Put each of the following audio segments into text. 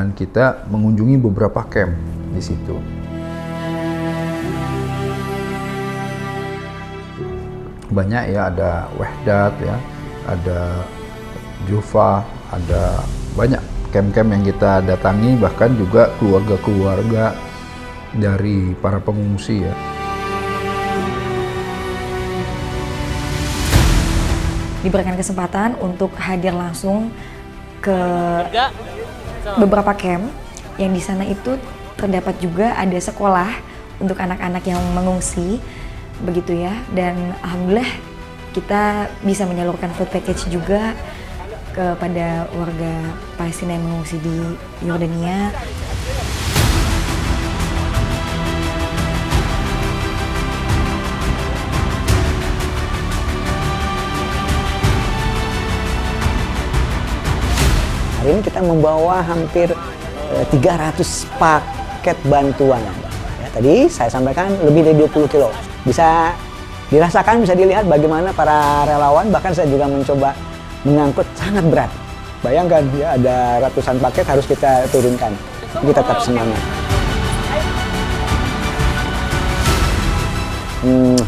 dengan kita mengunjungi beberapa camp di situ. Banyak ya, ada Wehdat ya, ada Jufa, ada banyak camp-camp yang kita datangi, bahkan juga keluarga-keluarga dari para pengungsi ya. Diberikan kesempatan untuk hadir langsung ke beberapa camp yang di sana itu terdapat juga ada sekolah untuk anak-anak yang mengungsi begitu ya, dan alhamdulillah kita bisa menyalurkan food package juga kepada warga Palestina yang mengungsi di Yordania. Hari ini kita membawa hampir 300 paket bantuan. Ya, tadi saya sampaikan lebih dari 20 kilo. Bisa dirasakan, bisa dilihat bagaimana para relawan, bahkan saya juga mencoba mengangkut sangat berat. Bayangkan ya, ada ratusan paket harus kita turunkan. Kita tetap semangat.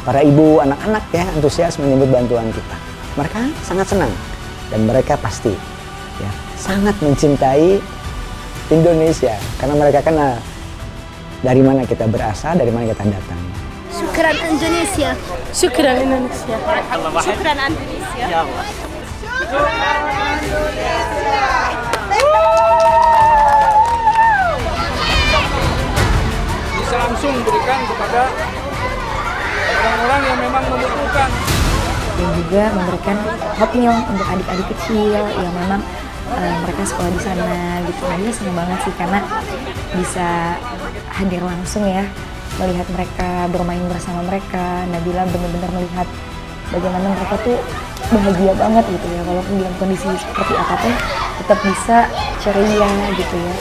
Para ibu, anak-anak ya antusias menyambut bantuan kita. Mereka sangat senang dan mereka pasti ya sangat mencintai Indonesia karena mereka kenal dari mana kita berasal, dari mana kita datang. Syukran Indonesia. Syukran Indonesia. Syukran Indonesia. Bisa langsung berikan kepada orang-orang yang memang membutuhkan. Dan juga memberikan hot meal untuk adik-adik kecil yang memang mereka sekolah di sana gitu. Nabila senang banget sih karena bisa hadir langsung ya, melihat mereka bermain bersama mereka. Nabila benar-benar melihat bagaimana mereka tuh bahagia banget gitu ya, walaupun dalam kondisi seperti apapun tetap bisa ceria gitu ya.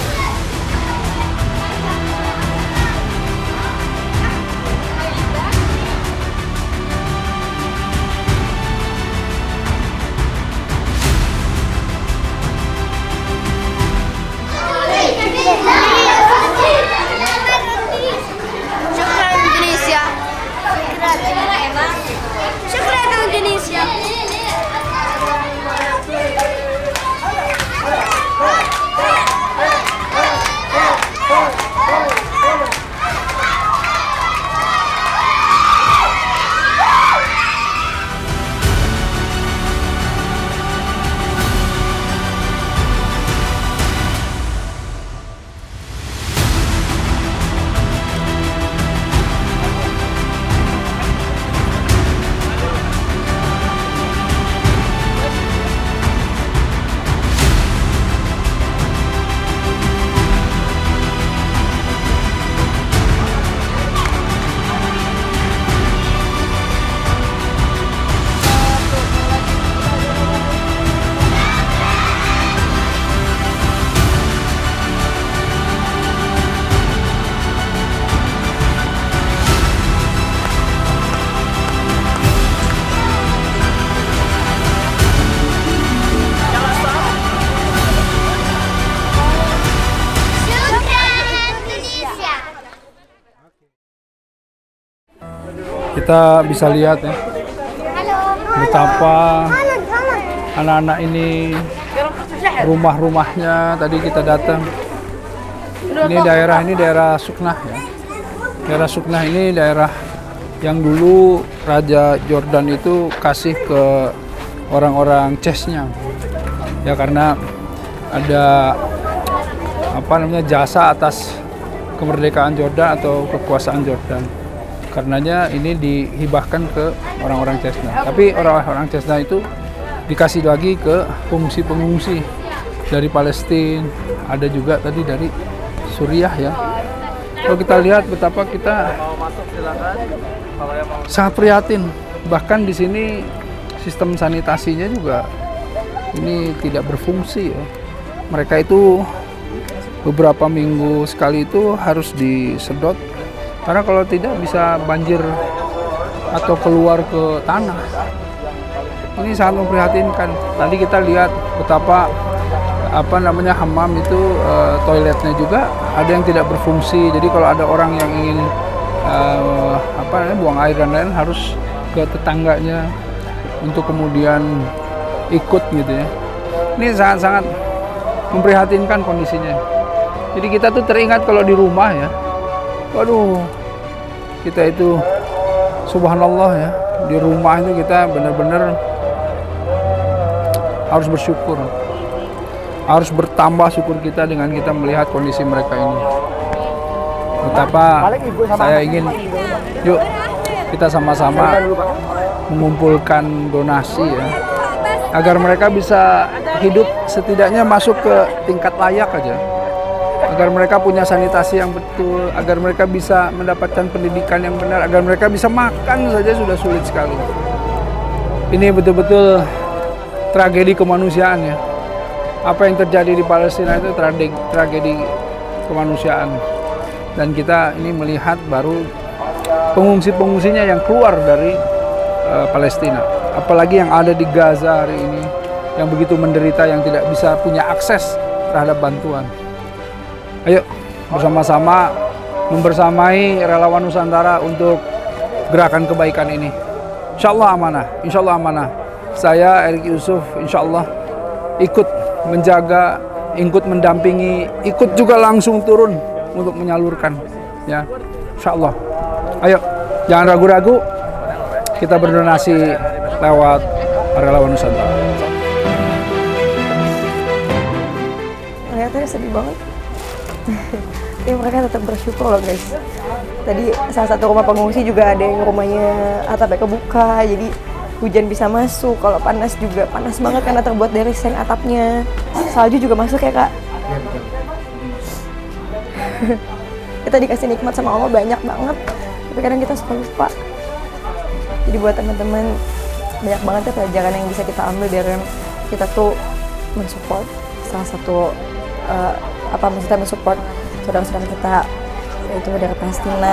Kita bisa lihat ya betapa anak-anak ini rumah-rumahnya tadi kita datang. Ini daerah Suknah ya. Daerah Suknah ini daerah yang dulu Raja Jordan itu kasih ke orang-orang Chesnya. Ya karena ada jasa atas kemerdekaan Jordan atau kekuasaan Jordan. Karenanya ini dihibahkan ke orang-orang Cessna. Tapi orang-orang Cessna itu dikasih lagi ke pengungsi-pengungsi dari Palestina, ada juga tadi dari Suriah ya. Kalau kita lihat betapa kita sangat prihatin. Bahkan di sini sistem sanitasinya juga ini tidak berfungsi ya. Mereka itu beberapa minggu sekali itu harus disedot. Karena kalau tidak bisa banjir atau keluar ke tanah. Ini sangat memprihatinkan. Tadi kita lihat betapa hammam itu toiletnya juga ada yang tidak berfungsi. Jadi kalau ada orang yang ingin buang air dan lain harus ke tetangganya untuk kemudian ikut gitu ya. Ini sangat-sangat memprihatinkan kondisinya. Jadi kita tuh teringat kalau di rumah ya, waduh, kita itu subhanallah ya, di rumah itu kita benar-benar harus bersyukur. Harus bertambah syukur kita dengan kita melihat kondisi mereka ini. Betapa saya ingin, yuk kita sama-sama mengumpulkan donasi ya, agar mereka bisa hidup setidaknya masuk ke tingkat layak aja, agar mereka punya sanitasi yang betul, agar mereka bisa mendapatkan pendidikan yang benar, agar mereka bisa makan saja sudah sulit sekali. Ini betul-betul tragedi kemanusiaan ya. Apa yang terjadi di Palestina itu tragedi kemanusiaan. Dan kita ini melihat baru pengungsi-pengungsinya yang keluar dari Palestina. Apalagi yang ada di Gaza hari ini, yang begitu menderita, yang tidak bisa punya akses terhadap bantuan. Ayo bersama-sama membersamai relawan Nusantara untuk gerakan kebaikan ini. Insya Allah amanah. Saya Erik Yusuf insya Allah ikut menjaga, ikut mendampingi, ikut juga langsung turun untuk menyalurkan ya, insya Allah. Ayo jangan ragu-ragu, kita berdonasi lewat relawan Nusantara. Ternyata sedih banget. Ya mereka tetap bersyukur loh guys. Tadi salah satu rumah pengungsi juga ada yang rumahnya atapnya kebuka, jadi hujan bisa masuk. Kalau panas juga panas banget karena terbuat dari seng atapnya. Salju juga masuk ya kak. Kita dikasih nikmat sama Allah banyak banget, tapi kadang kita suka lupa. Jadi buat teman-teman, banyak banget ya pelajaran yang bisa kita ambil dari kita tuh mensupport salah satu maksudnya mensupport saudara-saudara kita yaitu dari Palestina.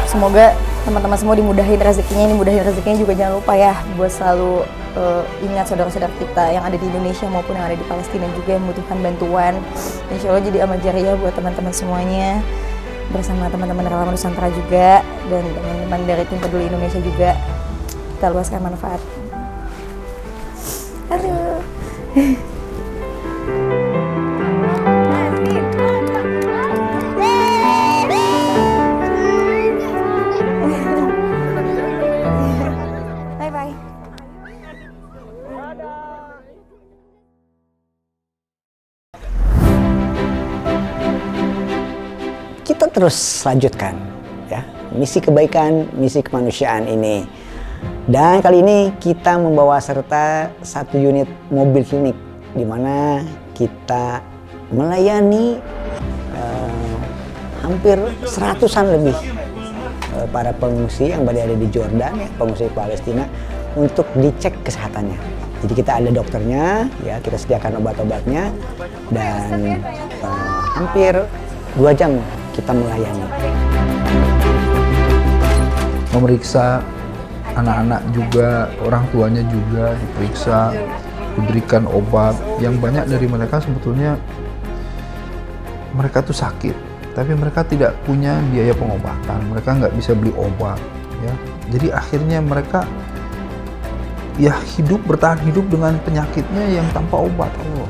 Semoga teman-teman semua dimudahin rezekinya juga jangan lupa ya buat selalu ingat saudara-saudara kita yang ada di Indonesia maupun yang ada di Palestina juga yang membutuhkan bantuan. Insya Allah jadi amal jariah buat teman-teman semuanya, bersama teman-teman relawan Nusantara juga dan teman-teman dari tim Peduli Indonesia juga, kita luaskan manfaat. Aduh. Kita terus lanjutkan ya misi kebaikan, misi kemanusiaan ini. Dan kali ini kita membawa serta satu unit mobil klinik di mana kita melayani hampir 100-an lebih para pengungsi yang berada di Jordan, ya, pengungsi Palestina, untuk dicek kesehatannya. Jadi kita ada dokternya, ya kita sediakan obat-obatnya, dan hampir 2 jam kita melayani. Memeriksa anak-anak juga, orang tuanya juga diperiksa, diberikan obat. Yang banyak dari mereka sebetulnya mereka tuh sakit, tapi mereka tidak punya biaya pengobatan, mereka nggak bisa beli obat ya. Jadi akhirnya mereka ya bertahan hidup dengan penyakitnya yang tanpa obat. Allah.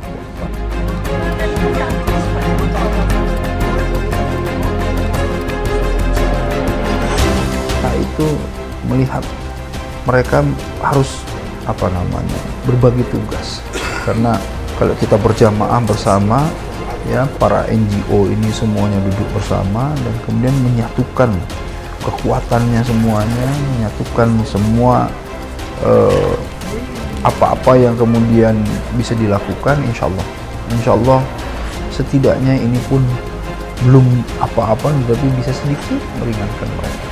Itu melihat mereka harus berbagi tugas, karena kalau kita berjamaah bersama ya, para NGO ini semuanya duduk bersama dan kemudian menyatukan kekuatannya semuanya, menyatukan semua apa-apa yang kemudian bisa dilakukan. Insya Allah setidaknya ini pun belum apa-apa, tapi bisa sedikit meringankan mereka.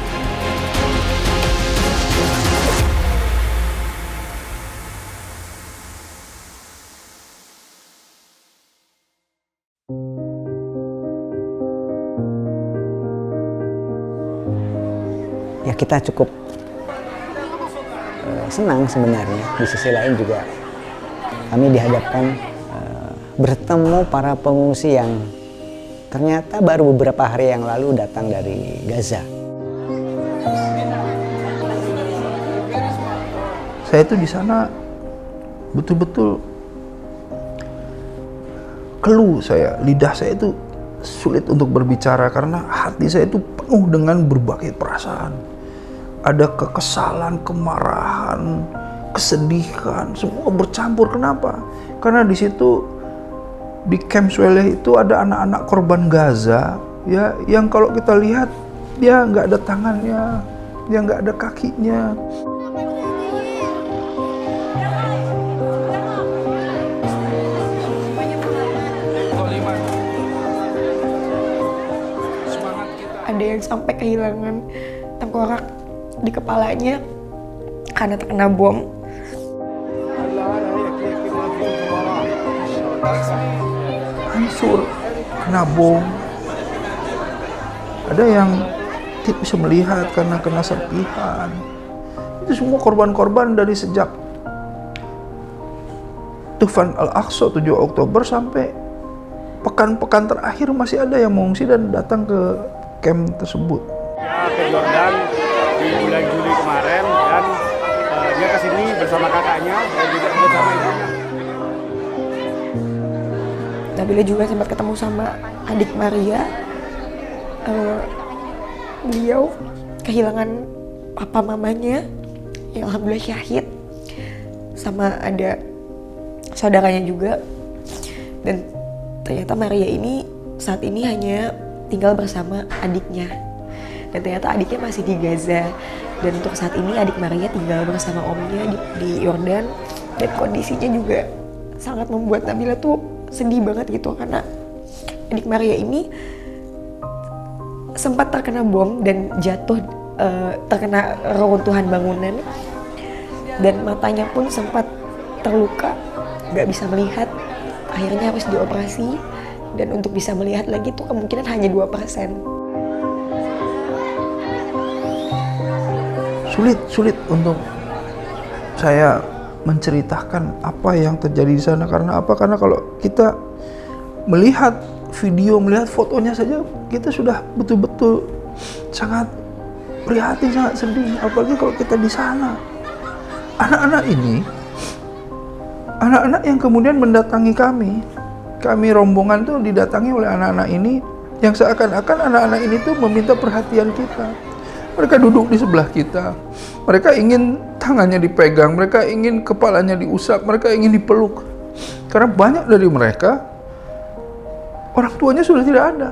Ya kita cukup senang sebenarnya. Di sisi lain juga kami dihadapkan bertemu para pengungsi yang ternyata baru beberapa hari yang lalu datang dari Gaza. Saya itu di sana betul-betul keluh saya, lidah saya itu sulit untuk berbicara karena hati saya itu penuh dengan berbagai perasaan. Ada kekesalan, kemarahan, kesedihan, semua bercampur. Kenapa? Karena di situ di Camp Sweleh itu ada anak-anak korban Gaza, ya, yang kalau kita lihat dia nggak ada tangannya, dia nggak ada kakinya. Ada yang sampai kehilangan tengkorak di kepalanya karena terkena bom. Hancur, kena bom. Ada yang tidak bisa melihat karena kena serpihan. Itu semua korban-korban dari sejak Tufan Al-Aqsa 7 Oktober sampai pekan-pekan terakhir masih ada yang mengungsi dan datang ke camp tersebut. Ya, ke Jordan di bulan Juli kemarin dan dia ke sini bersama kakaknya dan juga bersama ibunya. Nabila juga sempat ketemu sama adik Maria. Beliau kehilangan papa mamanya yang alhamdulillah syahid, sama ada saudaranya juga. Dan ternyata Maria ini saat ini hanya tinggal bersama adiknya, dan ternyata adiknya masih di Gaza. Dan untuk saat ini adik Maria tinggal bersama omnya di Yordan, dan kondisinya juga sangat membuat Nabila tuh sedih banget gitu, karena adik Maria ini sempat terkena bom dan jatuh, terkena reruntuhan bangunan, dan matanya pun sempat terluka, nggak bisa melihat, akhirnya harus dioperasi. Dan untuk bisa melihat lagi tuh kemungkinan hanya 2%. Sulit untuk saya menceritakan apa yang terjadi di sana. Karena apa? Karena kalau kita melihat video, melihat fotonya saja, kita sudah betul-betul sangat prihatin, sangat sedih. Apalagi kalau kita di sana. Anak-anak ini, anak-anak yang kemudian mendatangi kami rombongan tuh didatangi oleh anak-anak ini yang seakan-akan anak-anak ini tuh meminta perhatian kita. Mereka duduk di sebelah kita, mereka ingin tangannya dipegang, mereka ingin kepalanya diusap, mereka ingin dipeluk. Karena banyak dari mereka orang tuanya sudah tidak ada.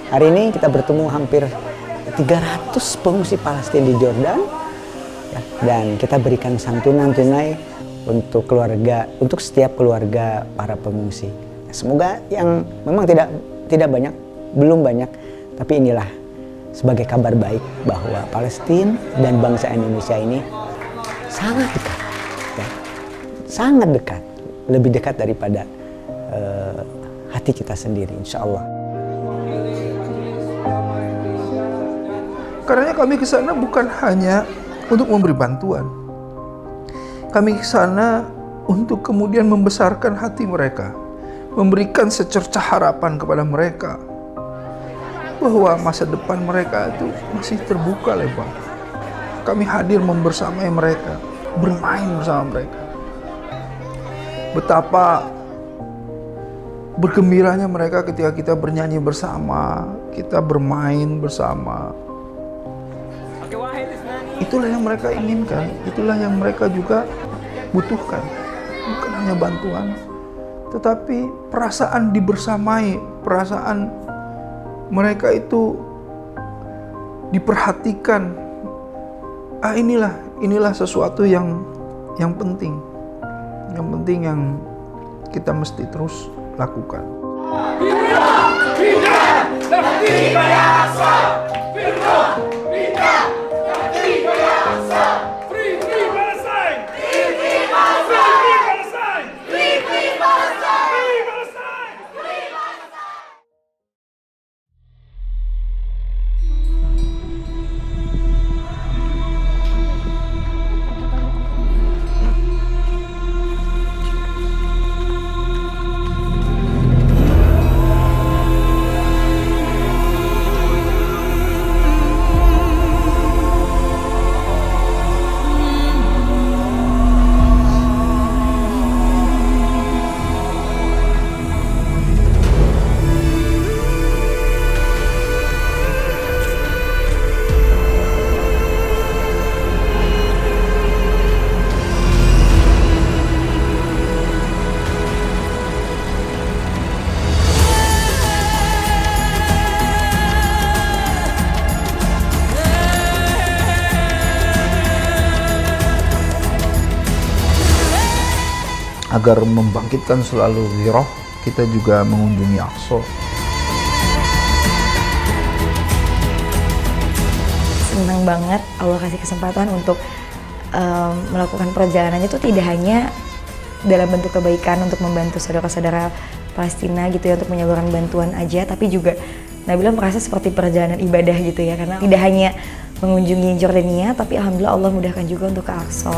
Hari ini kita bertemu hampir 300 pengungsi Palestina di Jordan. Dan kita berikan santunan tunai untuk keluarga, untuk setiap keluarga para pengungsi. Semoga yang memang tidak banyak, belum banyak, tapi inilah sebagai kabar baik bahwa Palestina dan bangsa Indonesia ini sangat dekat, ya, sangat dekat, lebih dekat daripada hati kita sendiri, insya Allah. Karena kami ke sana bukan hanya untuk memberi bantuan. Kami ke sana untuk kemudian membesarkan hati mereka, memberikan secercah harapan kepada mereka bahwa masa depan mereka itu masih terbuka lebar. Kami hadir membersamai mereka, bermain bersama mereka. Betapa bergembiranya mereka ketika kita bernyanyi bersama, kita bermain bersama. Itulah yang mereka inginkan, itulah yang mereka juga butuhkan. Bukan hanya bantuan, tetapi perasaan dibersamai, perasaan mereka itu diperhatikan. Inilah sesuatu yang penting. Yang penting yang kita mesti terus lakukan. agar membangkitkan selalu giroh, kita juga mengunjungi Aqsa. Senang banget Allah kasih kesempatan untuk melakukan perjalanannya itu tidak hanya dalam bentuk kebaikan untuk membantu saudara-saudara Palestina gitu ya, untuk menyalurkan bantuan aja, tapi juga Nabila merasa seperti perjalanan ibadah gitu ya, karena tidak hanya mengunjungi Jordania, tapi alhamdulillah Allah mudahkan juga untuk ke Aqsa.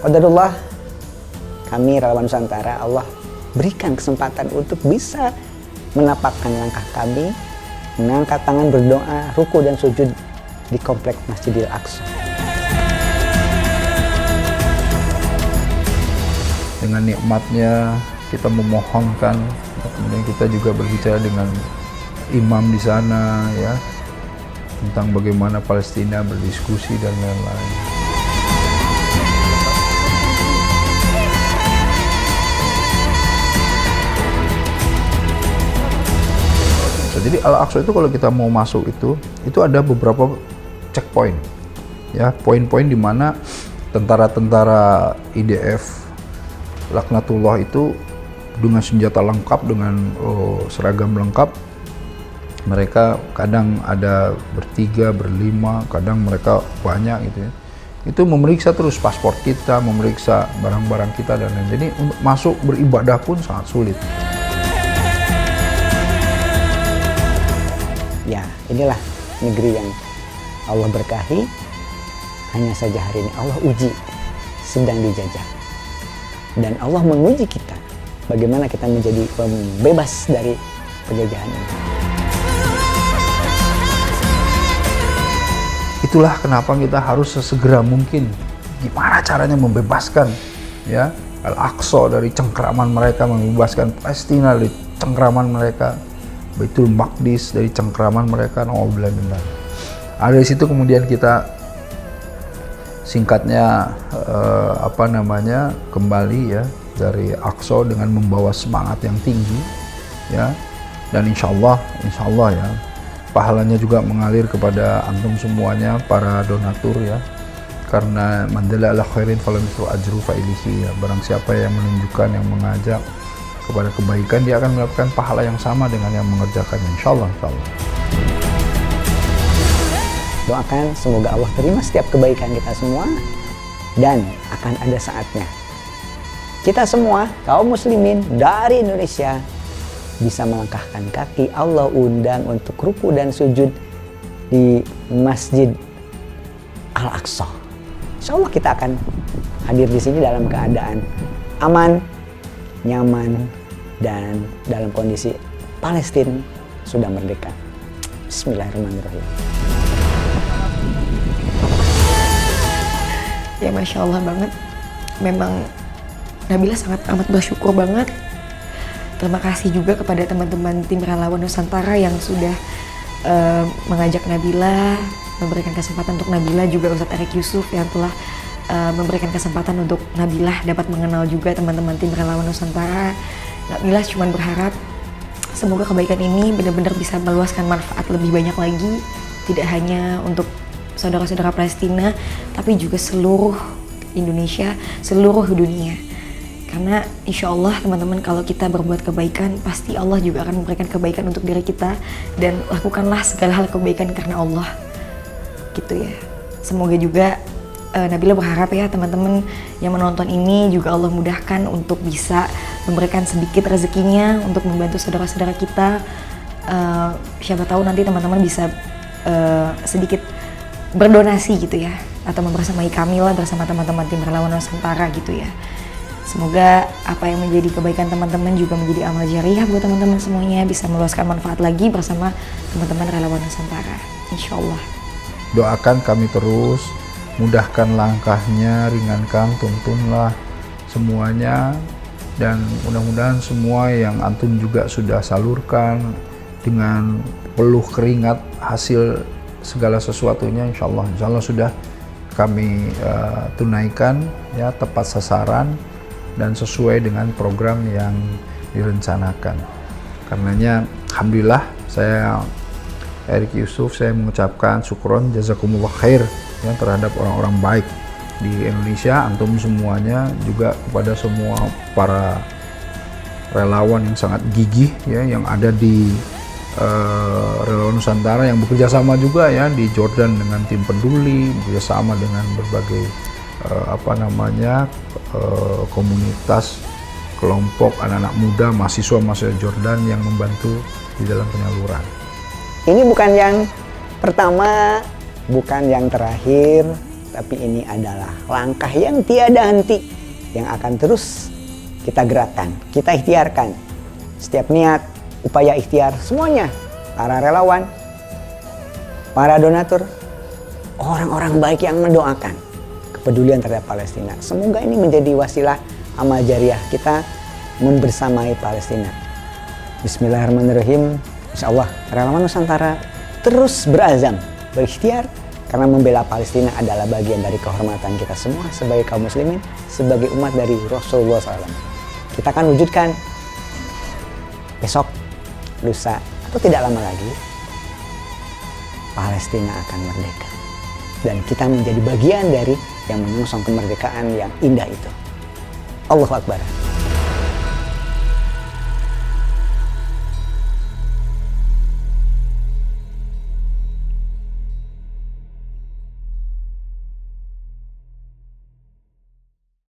Qadarullah, kami relawan Nusantara, Allah berikan kesempatan untuk bisa menapakkan langkah kami, mengangkat tangan berdoa, ruku dan sujud di komplek Masjidil Aqsa. Dengan nikmatnya kita memohonkan, kemudian kita juga berbicara dengan imam di sana ya, tentang bagaimana Palestina berdiskusi dan lain-lain. Jadi Al-Aqsa itu kalau kita mau masuk itu ada beberapa checkpoint, ya, poin-poin di mana tentara-tentara IDF Laknatullah itu dengan senjata lengkap, dengan seragam lengkap, mereka kadang ada bertiga, berlima, kadang mereka banyak gitu ya. Itu memeriksa terus paspor kita, memeriksa barang-barang kita dan lain-lain. Jadi untuk masuk beribadah pun sangat sulit. Ya, inilah negeri yang Allah berkahi. Hanya saja hari ini Allah uji, sedang dijajah. Dan Allah menguji kita, bagaimana kita menjadi pembebas dari penjajahan ini. Itulah kenapa kita harus sesegera mungkin, gimana caranya membebaskan ya Al-Aqsa dari cengkraman mereka, membebaskan Palestina dari cengkraman mereka, Baitul Maqdis dari cengkraman mereka. Nauzubillah. Dari situ kemudian kita singkatnya kembali ya dari Aqsa dengan membawa semangat yang tinggi ya, dan insya Allah ya pahalanya juga mengalir kepada antum semuanya, para donatur ya, karena mandala ala khairin falamithlu ajru fa'ilihi ya, barang siapa yang menunjukkan, yang mengajak kepada kebaikan, dia akan mendapatkan pahala yang sama dengan yang mengerjakannya, insyaallah. Doakan semoga Allah terima setiap kebaikan kita semua, dan akan ada saatnya kita semua kaum muslimin dari Indonesia bisa melangkahkan kaki. Allah undang untuk ruku dan sujud di Masjid Al-Aqsa. Insya Allah kita akan hadir di sini dalam keadaan aman, nyaman, dan dalam kondisi Palestina sudah merdeka. Bismillahirrahmanirrahim. Ya Masya Allah banget, memang Nabila sangat amat bersyukur banget. Terima kasih juga kepada teman-teman tim relawan Nusantara yang sudah mengajak Nabila, memberikan kesempatan untuk Nabila, juga Ustadz Erik Yusuf yang telah memberikan kesempatan untuk Nabila dapat mengenal juga teman-teman tim relawan Nusantara. Nabila cuma berharap semoga kebaikan ini benar-benar bisa meluaskan manfaat lebih banyak lagi, tidak hanya untuk saudara-saudara Palestina, tapi juga seluruh Indonesia, seluruh dunia. Karena insya Allah teman-teman, kalau kita berbuat kebaikan, pasti Allah juga akan memberikan kebaikan untuk diri kita, dan lakukanlah segala hal kebaikan karena Allah, gitu ya. Semoga juga Nabila berharap ya teman-teman yang menonton ini juga Allah mudahkan untuk bisa memberikan sedikit rezekinya untuk membantu saudara-saudara kita. Siapa tahu nanti teman-teman bisa sedikit berdonasi gitu ya, atau membersamai kami lah bersama teman-teman tim relawan Nusantara gitu ya. Semoga apa yang menjadi kebaikan teman-teman juga menjadi amal jariah buat teman-teman semuanya, bisa meluaskan manfaat lagi bersama teman-teman relawan Nusantara, insya Allah. Doakan kami terus, mudahkan langkahnya, ringankan, tuntunlah semuanya, dan mudah-mudahan semua yang antum juga sudah salurkan dengan peluh keringat hasil segala sesuatunya, insya Allah sudah kami tunaikan ya, tepat sasaran dan sesuai dengan program yang direncanakan. Karenanya alhamdulillah, saya Erik Yusuf, saya mengucapkan syukron jazakumullah khair ya terhadap orang-orang baik di Indonesia, antum semuanya, juga kepada semua para relawan yang sangat gigih ya yang ada di relawan Nusantara yang bekerja sama juga ya di Jordan dengan tim peduli, bekerja sama dengan berbagai komunitas, kelompok anak-anak muda, mahasiswa Jordan yang membantu di dalam penyaluran. Ini bukan yang pertama, bukan yang terakhir, tapi ini adalah langkah yang tiada henti yang akan terus kita gerakkan, kita ikhtiarkan. Setiap niat, upaya ikhtiar, semuanya, para relawan, para donatur, orang-orang baik yang mendoakan kepedulian terhadap Palestina. Semoga ini menjadi wasilah amal jariah kita membersamai Palestina. Bismillahirrahmanirrahim. Insyaallah relawan Nusantara terus berazam, berikhtiar, karena membela Palestina adalah bagian dari kehormatan kita semua sebagai kaum muslimin, sebagai umat dari Rasulullah SAW. Kita akan wujudkan besok, lusa, atau tidak lama lagi, Palestina akan merdeka. Dan kita menjadi bagian dari yang menyongsong kemerdekaan yang indah itu. Allahu Akbar.